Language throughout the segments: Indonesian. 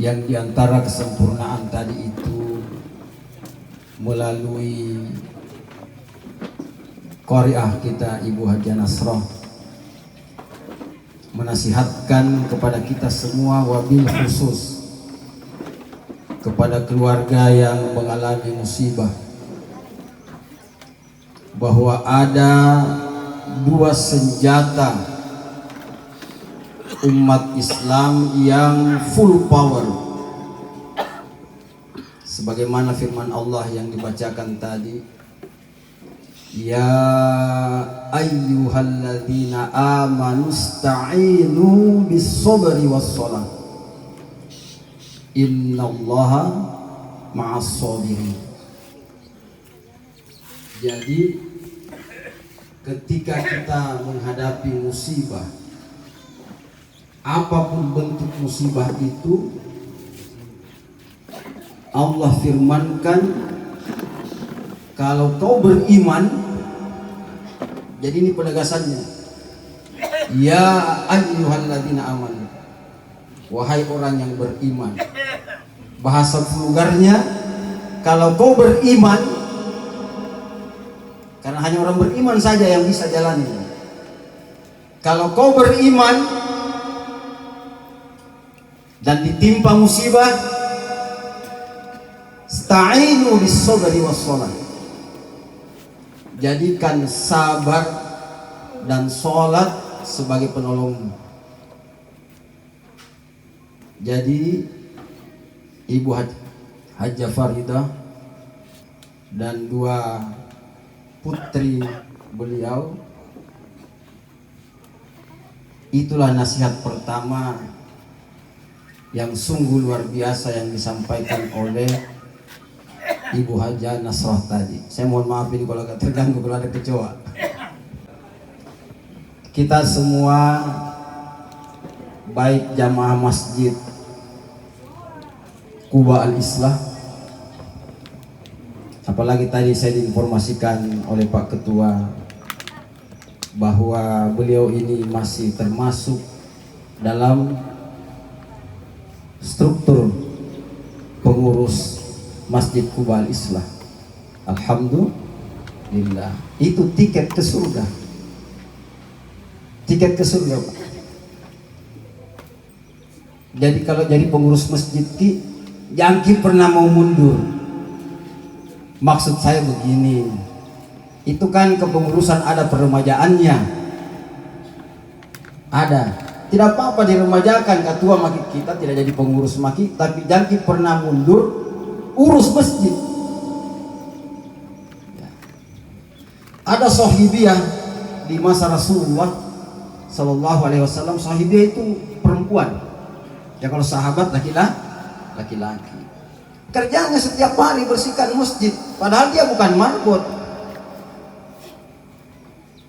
yang diantara kesempurnaan tadi itu melalui qari'ah kita Ibu Haja Nasrah menasihatkan kepada kita semua, wabil khusus kepada keluarga yang mengalami musibah, bahwa ada dua senjata umat Islam yang full power, sebagaimana firman Allah yang dibacakan tadi, ya ayyuhalladzina amanu sta'inu bis-sabri was-shalah innallaha ma'as-sabirin. Jadi ketika kita menghadapi musibah, apapun bentuk musibah itu, Allah firmankan, kalau kau beriman, jadi ini penegasannya, ya ayyuhalladzina amanu, wahai orang yang beriman. Bahasa vulgarnya, kalau kau beriman, karena hanya orang beriman saja yang bisa jalani. Kalau kau beriman dan ditimpa musibah, sta'inu bis-sabri was-shalah, jadikan sabar dan sholat sebagai penolongmu. Jadi Ibu Haja Faridah dan dua putri beliau, itulah nasihat pertama yang sungguh luar biasa yang disampaikan oleh Ibu Haja Nasrah tadi. Saya mohon maaf ini kalau agak terganggu, kalau ada kecoa. Kita semua, baik jamaah masjid Quba Al-Islah, apalagi tadi saya diinformasikan oleh Pak Ketua bahwa beliau ini masih termasuk dalam struktur pengurus Masjid Quba Al-Islah. Alhamdulillah, itu tiket ke surga. Tiket ke surga, Pak. Jadi kalau jadi pengurus masjid jangan pernah mau mundur. Maksud saya begini, itu kan kepengurusan ada peremajaannya, ada. Tidak apa-apa diremajakan, ketua maki kita tidak jadi pengurus maki, tapi jangan pernah mundur urus masjid. Ada sahibiyah di masa Rasulullah Sallallahu Alaihi Wasallam. Sahibiyah itu perempuan. Ya kalau sahabat laki-laki. Kerjanya setiap hari bersihkan masjid, padahal dia bukan marbot.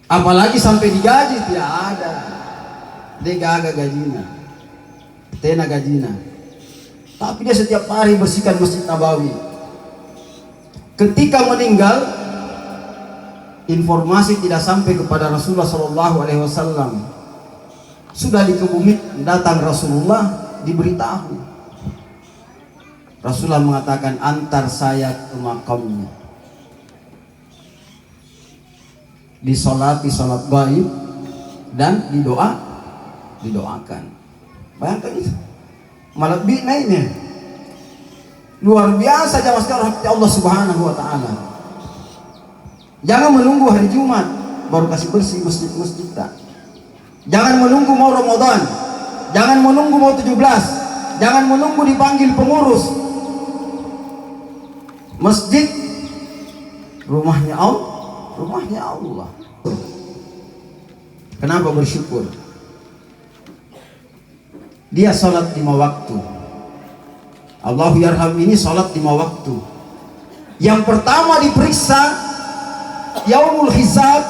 Apalagi sampai digaji, tidak ada. Dia gagal gajinya, tena gajinya. Tapi dia setiap hari bersihkan Masjid Nabawi. Ketika meninggal, informasi tidak sampai kepada Rasulullah Sallallahu Alaihi Wasallam. Sudah dikebumikan, datang Rasulullah, diberitahu. Rasulullah mengatakan, antar saya ke makamnya, disolati sholat gaib dan didoakan. Bayangkan itu, malah naiknya luar biasa jamaah sekalian Allah Subhanahu Wa Taala. Jangan menunggu hari Jumat baru kasih bersih masjid kita. Jangan menunggu mau Ramadan, jangan menunggu mau 17, jangan menunggu dipanggil pengurus. Masjid rumahnya Allah. Kenapa bersyukur? Dia sholat 5 waktu. Allahu yarham ini sholat 5 waktu. Yang pertama diperiksa yaumul hisab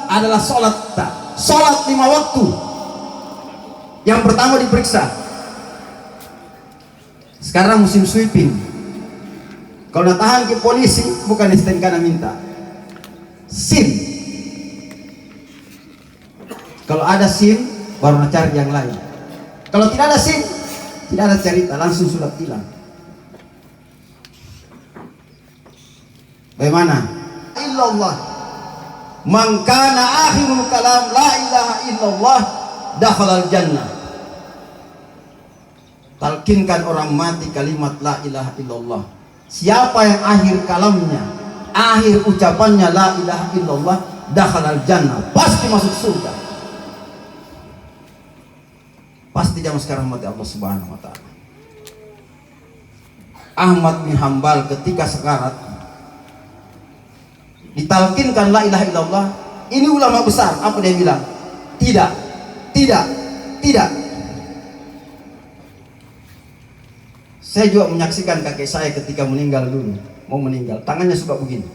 adalah sholat 5 waktu. Yang pertama diperiksa. Sekarang musim sweeping. Kalau nak tahan ke polisi, bukan STNK na minta SIM. Kalau ada SIM baru nak cari yang lain. Kalau tidak ada SIM, Tidak ada cerita, langsung sudah hilang. Bagaimana? Illallah. Man kana akhirul kalam la ilaha illallah dakhalal jannah. Talkinkan orang mati kalimat la ilaha illallah. Siapa yang akhir kalamnya, akhir ucapannya la ilaha illallah, dakhalal jannah, pasti masuk surga. Pasti zaman sekarang mati Allah Subhanahu wa taala. Ahmad bin Hambal ketika sekarat ditalkinkan la ilaha illallah, ini ulama besar, apa dia bilang? Tidak, tidak, tidak. Saya juga menyaksikan kakek saya ketika meninggal dulu, mau meninggal, tangannya suka begini,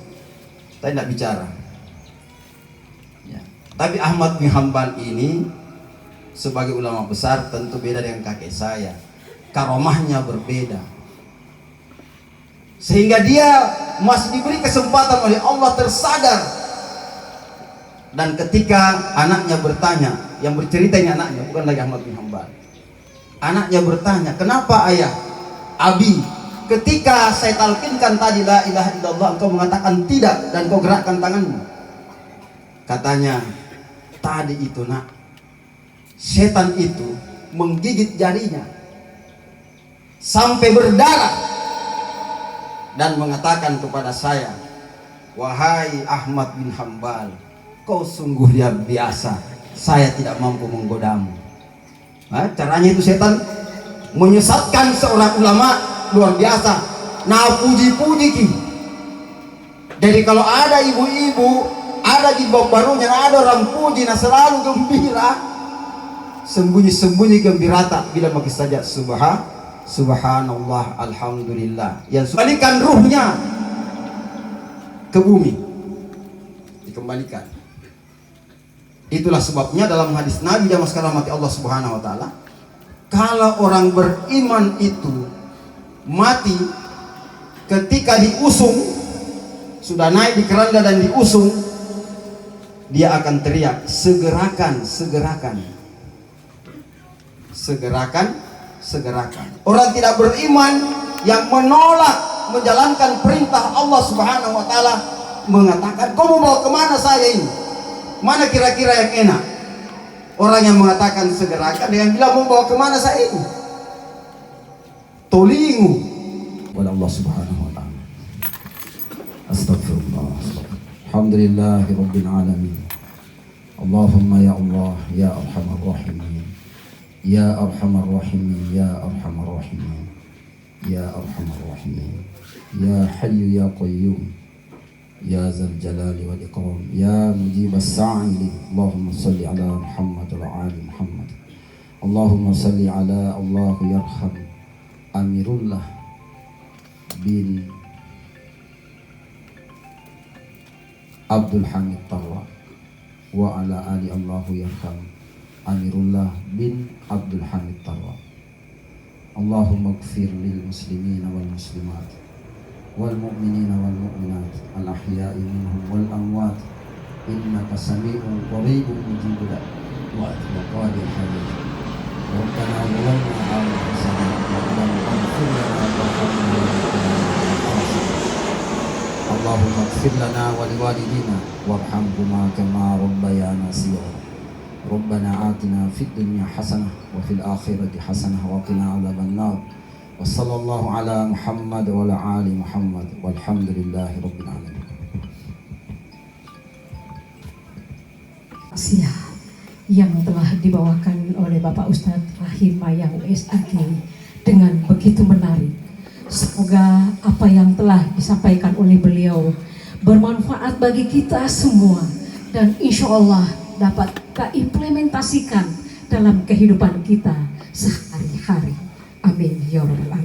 saya tidak bicara. Ya. Tapi Ahmad bin Hambal ini sebagai ulama besar tentu beda dengan kakek saya, karomahnya berbeda, sehingga dia masih diberi kesempatan oleh Allah tersadar. Dan ketika anaknya bertanya, yang bercerita ini anaknya, bukan lagi Ahmad bin Hambal, anaknya bertanya, kenapa ayah, Abi, ketika saya talkinkan tadi la ilaha illallah, engkau mengatakan tidak dan kau gerakkan tanganmu? Katanya, tadi itu nak, setan itu menggigit jarinya sampai berdarah dan mengatakan kepada saya, wahai Ahmad bin Hambal, kau sungguh luar biasa, saya tidak mampu menggodamu. Nah, caranya itu setan menyesatkan seorang ulama luar biasa. Nah, puji-puji ki. Jadi kalau ada ibu-ibu, ada jilbab barunya, ada orang puji, nah selalu gembira, sembunyi-sembunyi gembirata bila pakai saja subhanallah, alhamdulillah, yang kembalikan ruhnya ke bumi, dikembalikan. Itulah sebabnya dalam hadis Nabi zaman sekarang mati Allah Subhanahu wa taala, kalau orang beriman itu mati ketika diusung, sudah naik di keranda dan diusung, dia akan teriak, segerakan, segerakan, segerakan, segerakan. Orang tidak beriman yang menolak menjalankan perintah Allah Subhanahu wa taala mengatakan, kau mau bawa kemana saya ini? Mana kira-kira yang enak? Orang yang mengatakan segerakan dengan bilang mau bawa kemana saya ini? Tolingu kepada Allah Subhanahu wa taala. Astagfirullah. Alhamdulillahi rabbil alamin. Allahumma ya Allah ya arhamar rahimin. Ya arhamar rahimin, ya arhamar rahimin, ya arhamar rahimin, ya hayyu ya qayyum, ya zal jalali wal ikram, ya mujib as-sa'ili. Allahumma salli ala Muhammad wa ali Muhammad. Allahumma salli ala Allah yarham Amirullah bin Abdul Hamid Tarwa wa ala ali Allah yarham Amirullah bin Abdul Hamid Tarwa. Allahumma ighfir lil muslimina wal muslimat wal mu'minina wal mu'minat al ahya'i minhum wal amwat innaka sami'un qaribun mujibud da'wat wa qadir hajat. Rabbana zalamna anfusana wa lam taghfir lana warhamna Allahumma ighfir lana wa liwalidina warhamhuma kama rabbayana shighara. Rabbana atina fid dunya hasanah wa fil akhirati hasanah wa qina adzaban nar. Wa sallallahu ala Muhammad wa ala ali Muhammad walhamdulillahi rabbil alamin. Siap yang telah dibawakan oleh Bapak Ustadz Rahim Mayang SAG dengan begitu menarik. Semoga apa yang telah disampaikan oleh beliau bermanfaat bagi kita semua dan insya Allah dapat kita implementasikan dalam kehidupan kita sehari-hari. Amin ya rabbal alamin.